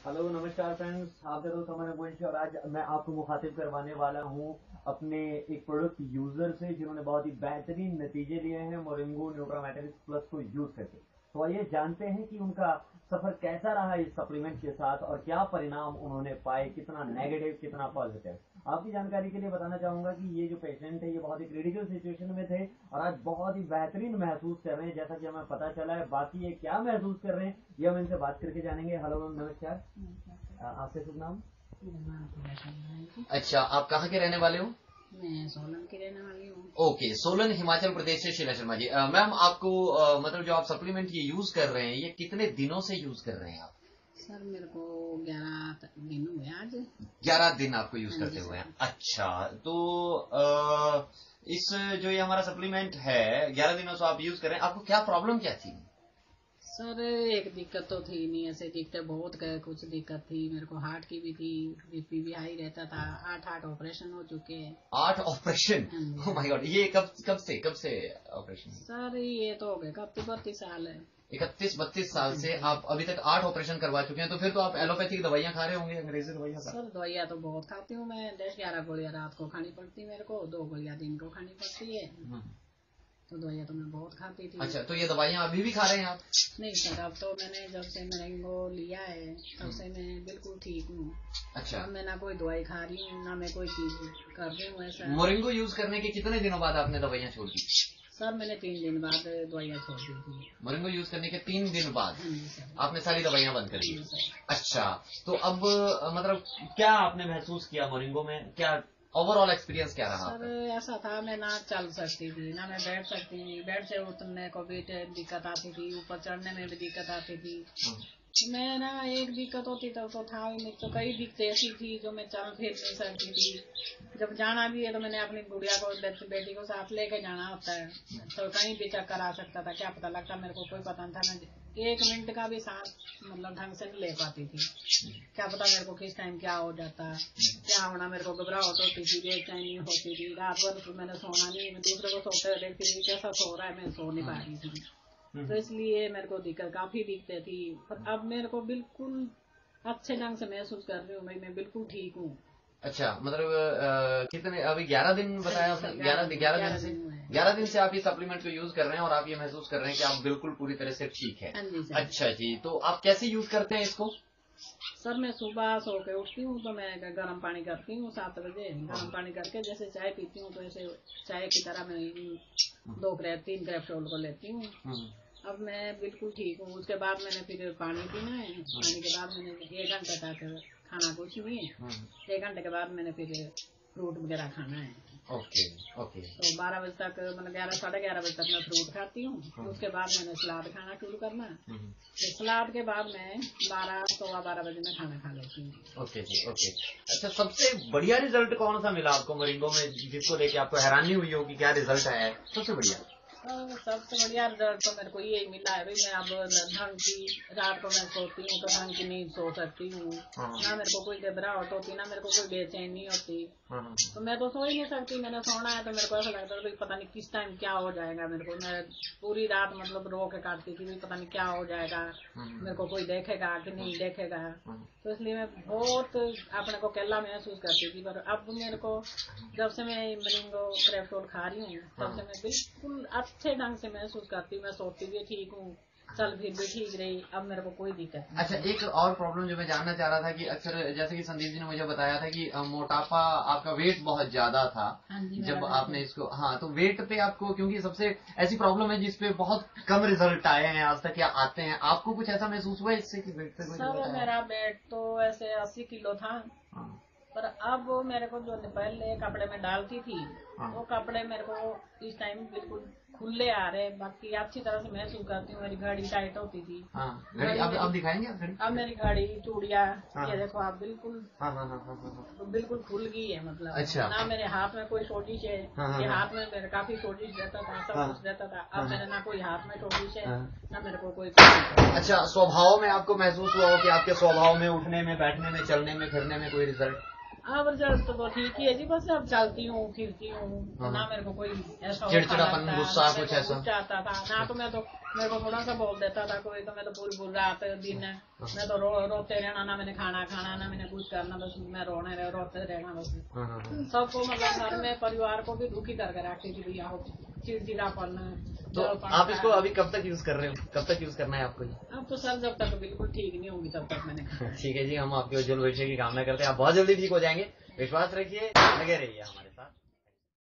Hello नमस्कार friends, आप दोस्त हमारे वंश और आज मैं आपको मुखातिब करवाने वाला हूं अपने एक प्रोडक्ट यूजर से जिन्होंने बहुत ही बेहतरीन नतीजे लिए हैं मोरिंगो न्यूट्रामेटिक्स प्लस को यूज करके। तो आइए जानते हैं कि उनका सफर कैसा रहा इस सप्लीमेंट के साथ और क्या परिणाम उन्होंने पाए, कितना नेगेटिव कितना पॉजिटिव। आपकी जानकारी के लिए बताना चाहूंगा कि ये जो पेशेंट है ये बहुत ही क्रिटिकल सिचुएशन में थे और आज बहुत ही बेहतरीन महसूस कर रहे हैं, जैसा कि हमें पता चला है। बाकी ये क्या महसूस कर रहे हैं ये हम इनसे बात करके जानेंगे। हेलो मैम, नमस्कार। आपका शुभ नाम? अच्छा, आप कहाँ के रहने वाले हो? मैं सोलन की रहने वाली हूँ। ओके, सोलन हिमाचल प्रदेश से शीला शर्मा जी। मैम आपको मतलब जो आप सप्लीमेंट ये यूज कर रहे हैं ये कितने दिनों से यूज कर रहे हैं आप? सर मेरे को 11 दिन हुए आज। 11 दिन आपको यूज करते हुए हैं। अच्छा, तो इस जो ये हमारा सप्लीमेंट है 11 दिनों से आप यूज कर रहे हैं, आपको क्या प्रॉब्लम क्या थी? सर एक दिक्कत तो थी नहीं, ऐसे दिक्कत बहुत कुछ दिक्कत थी। मेरे को हार्ट की भी थी, बीपी भी हाई रहता था। 8 ऑपरेशन हो चुके हैं। 8 ऑपरेशन? ओह माय गॉड, ये कब से ऑपरेशन? सर ये तो हो गए 31-32 साल है। 31-32 साल से आप अभी तक 8 ऑपरेशन करवा चुके हैं, तो फिर तो आप एलोपैथिक दवाइयां खा रहे होंगे, अंग्रेजी दवाइयां? सर दवाइयाँ तो बहुत खाती हूँ मैं। 10-11 गोलियाँ रात को खानी पड़ती मेरे को, 2 गोलियाँ दिन को खानी पड़ती है। तो दवाइयाँ तो मैं बहुत खाती थी। अच्छा, तो ये दवाइयां अभी भी खा रहे हैं आप? नहीं सर, अब तो मैंने जब से मोरिंगो लिया है तब से मैं बिल्कुल ठीक हूँ। अच्छा, अब मैं ना कोई दवाई खा रही हूँ ना मैं कोई चीज कर रही हूँ ऐसा। मोरिंगो यूज करने के कितने दिनों बाद आपने दवाइयां छोड़ दी? सर मैंने 3 दिन बाद दवाइयाँ छोड़ दी थी। मोरिंगो यूज करने के 3 दिन बाद हाँ जी सर। आपने सारी दवाइयां बंद कर दी? हाँ जी सर। अच्छा, तो अब मतलब क्या आपने महसूस किया मोरिंगो में, क्या ओवरऑल एक्सपीरियंस क्या रहा सर आपका? ऐसा था, मैं ना चल सकती थी ना मैं बैठ सकती थी। बेड से उठने को भी दिक्कत आती थी, ऊपर चढ़ने में भी दिक्कत आती थी। मैं ना एक दिक्कत होती तो था ही नहीं, तो कई दिक्कतें ऐसी थी जो मैं चल फिर नहीं सकती थी। जब जाना भी है तो मैंने अपनी गुड़िया को बेटी को साथ लेके जाना होता है, तो कहीं भी चक्कर आ सकता था, क्या पता लगता, मेरे को कोई पता नहीं था। मैं 1 मिनट का भी सांस मतलब ढंग से नहीं ले पाती थी। क्या पता मेरे को किस टाइम क्या हो जाता, क्या होना। मेरे को घबराहट होती थी, बेचैनी होती थी। रात भर मैंने सोना नहीं, मैं दूसरे को सोते हुए देखती थी कैसा सो रहा है, मैं सो नहीं पा रही थी। तो इसलिए मेरे को काफी दिक्कतें थी। पर अब मेरे को बिल्कुल अच्छे ढंग से महसूस कर रही हूँ, मैं बिल्कुल ठीक हूँ। अच्छा, मतलब कितने अभी 11 दिन बताया आपने? 11 दिन से आप ये सप्लीमेंट को यूज कर रहे हैं और आप ये महसूस कर रहे हैं कि आप बिल्कुल पूरी तरह से ठीक है। अच्छा जी, तो आप कैसे यूज करते हैं इसको? सर मैं सुबह सो के उठती हूँ तो मैं गर्म पानी करती हूँ 7 बजे। गर्म पानी करके जैसे चाय पीती हूँ तो ऐसे चाय की तरह मैं 3 कैप्सूल को लेती हूँ। अब मैं बिल्कुल ठीक हूँ। उसके बाद मैंने फिर पानी पीना है। पानी के बाद मैंने 1 घंटे तक खाना कुछ नहीं है। 1 घंटे के बाद मैंने फिर फ्रूट वगैरह खाना है। Okay okay. तो 12 बजे तक मतलब 11-11:30 बजे तक मैं फ्रूट खाती हूँ। उसके बाद मैंने सलाद खाना शुरू करना। तो सलाद के बाद मैं 12-12:15 बजे में खाना खा लेती हूँ। ओके जी, ओके। अच्छा, सबसे बढ़िया रिजल्ट कौन सा मिला आपको मोरिंगो में, जिसको लेके आपको हैरानी हुई हो कि क्या रिजल्ट आया है? सबसे बढ़िया सबसे बढ़िया रिजल्ट तो मेरे को यही मिला है भाई। मैं अब ढंग की रात को मैं सोती हूँ तो ढंग की नींद सो सकती हूँ। ना मेरे को कोई घबराहट होती, ना मेरे को कोई बेचैनी होती। तो मैं तो सो ही नहीं सकती। मैंने सोना है तो मेरे को ऐसा लगता था पता नहीं किस टाइम क्या हो जाएगा मेरे को। मैं पूरी रात मतलब रो के काटती थी, पता नहीं क्या हो जाएगा, मेरे को कोई देखेगा कि नहीं देखेगा। तो इसलिए मैं बहुत अपने को अकेला महसूस करती थी। पर अब मेरे को जब से मैं मोरिंगो कैप्सूल खा रही हूँ तब से मैं बिल्कुल अच्छे ढंग से महसूस करती हूँ। मैं सोती भी ठीक हूँ, चल फिर भी ठीक रही। अब मेरे को कोई दिक्कत नहीं। अच्छा, एक और प्रॉब्लम जो मैं जानना चाह रहा था कि अक्सर जैसे कि संदीप जी ने मुझे बताया था कि मोटापा, आपका वेट बहुत ज्यादा था जब आपने इसको, हाँ, तो वेट पे आपको, क्योंकि सबसे ऐसी प्रॉब्लम है जिसपे बहुत कम रिजल्ट आए हैं आज तक या आते हैं, आपको कुछ ऐसा महसूस हुआ इससे कि वेट पे कोई रिजल्ट आया? मेरा वेट तो ऐसे 80 किलो था। पर अब मेरे को जो पहले कपड़े में डालती थी वो कपड़े मेरे को इस टाइम बिल्कुल खुले आ रहे। बाकी अच्छी तरह से महसूस करती हूँ। मेरी घड़ी टाइट होती थी। घड़ी अब दिखाएंगे आप घड़ी? अब मेरी घड़ी चूड़िया ये देखो आप बिल्कुल बिल्कुल खुल गई है। मतलब अच्छा। ना मेरे हाथ में कोई सोजिश है। ये हाथ में मेरे काफी सोजिश रहता था, सब कुछ रहता था। अब मेरे ना कोई हाथ में सोजिश है ना मेरे को कोई। अच्छा, स्वभाव में आपको महसूस हुआ हो कि आपके स्वभाव में उठने में, बैठने में, चलने में, फिरने में कोई रिजल्ट? अब रिजल्ट तो ठीक ही है जी, बस अब चलती हूँ फिरती हूँ, ना मेरे को कोई ऐसा चिड़चिड़ापन गुस्सा कुछ ऐसा आता था ना, तो मैं तो मेरे को थोड़ा सा बोल देता था कोई, तो मैं तो पूरी रात दिन मैं तो रोते रहना, ना मैंने खाना खाना ना मैंने कुछ करना, बस मैं रोते रहना बस। सबको मतलब घर में परिवार को भी दुखी करके रखती थी भैया, हो चिड़चिड़ापन। तो आप इसको अभी कब तक यूज कर रहे हो, कब तक यूज करना है आपको? अब तो सर जब तक बिल्कुल ठीक नहीं होगी तब तक मैंने। ठीक है जी, हम आपके उज्जवल भविष्य की कामना करते हैं, आप बहुत जल्दी ठीक हो जाएंगे, विश्वास रखिए, लगे रहिए हमारे।